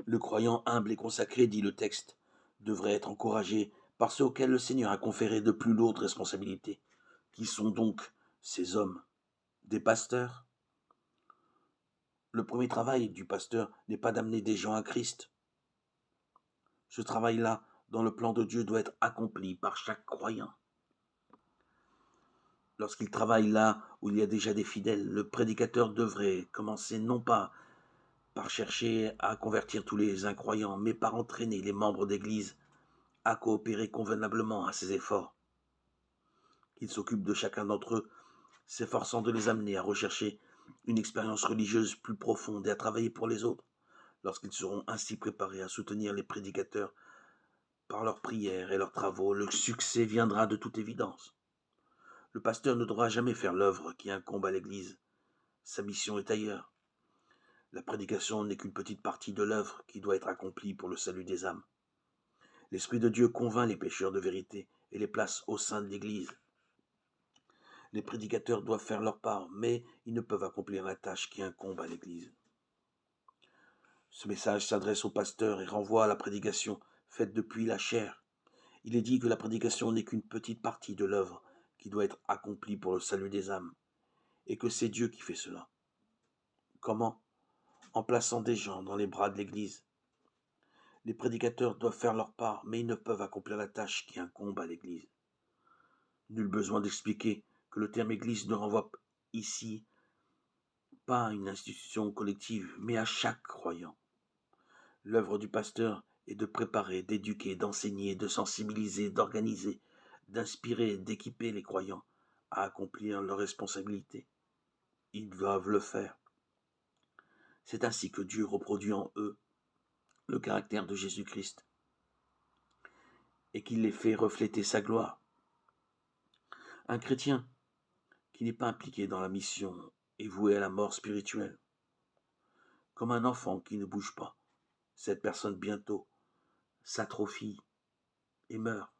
Le croyant humble et consacré, dit le texte, devrait être encouragé par ceux auxquels le Seigneur a conféré de plus lourdes responsabilités. Qui sont donc ces hommes? Des pasteurs? Le premier travail du pasteur n'est pas d'amener des gens à Christ. Ce travail-là, dans le plan de Dieu, doit être accompli par chaque croyant. Lorsqu'il travaille là où il y a déjà des fidèles, le prédicateur devrait commencer non pas par chercher à convertir tous les incroyants, mais par entraîner les membres d'Église à coopérer convenablement à ses efforts. Qu'il s'occupe de chacun d'entre eux, s'efforçant de les amener à rechercher une expérience religieuse plus profonde et à travailler pour les autres. Lorsqu'ils seront ainsi préparés à soutenir les prédicateurs par leurs prières et leurs travaux, le succès viendra de toute évidence. Le pasteur ne devra jamais faire l'œuvre qui incombe à l'Église. Sa mission est ailleurs. La prédication n'est qu'une petite partie de l'œuvre qui doit être accomplie pour le salut des âmes. L'Esprit de Dieu convainc les pécheurs de vérité et les place au sein de l'Église. Les prédicateurs doivent faire leur part, mais ils ne peuvent accomplir la tâche qui incombe à l'Église. Ce message s'adresse aux pasteurs et renvoie à la prédication faite depuis la chair. Il est dit que la prédication n'est qu'une petite partie de l'œuvre qui doit être accomplie pour le salut des âmes, et que c'est Dieu qui fait cela. Comment? En plaçant des gens dans les bras de l'Église. Les prédicateurs doivent faire leur part, mais ils ne peuvent accomplir la tâche qui incombe à l'Église. Nul besoin d'expliquer que le terme Église ne renvoie ici pas à une institution collective, mais à chaque croyant. L'œuvre du pasteur est de préparer, d'éduquer, d'enseigner, de sensibiliser, d'organiser, d'inspirer, d'équiper les croyants à accomplir leurs responsabilités. Ils doivent le faire. C'est ainsi que Dieu reproduit en eux le caractère de Jésus-Christ et qu'il les fait refléter sa gloire. Un chrétien qui n'est pas impliqué dans la mission est voué à la mort spirituelle. Comme un enfant qui ne bouge pas, cette personne bientôt s'atrophie et meurt.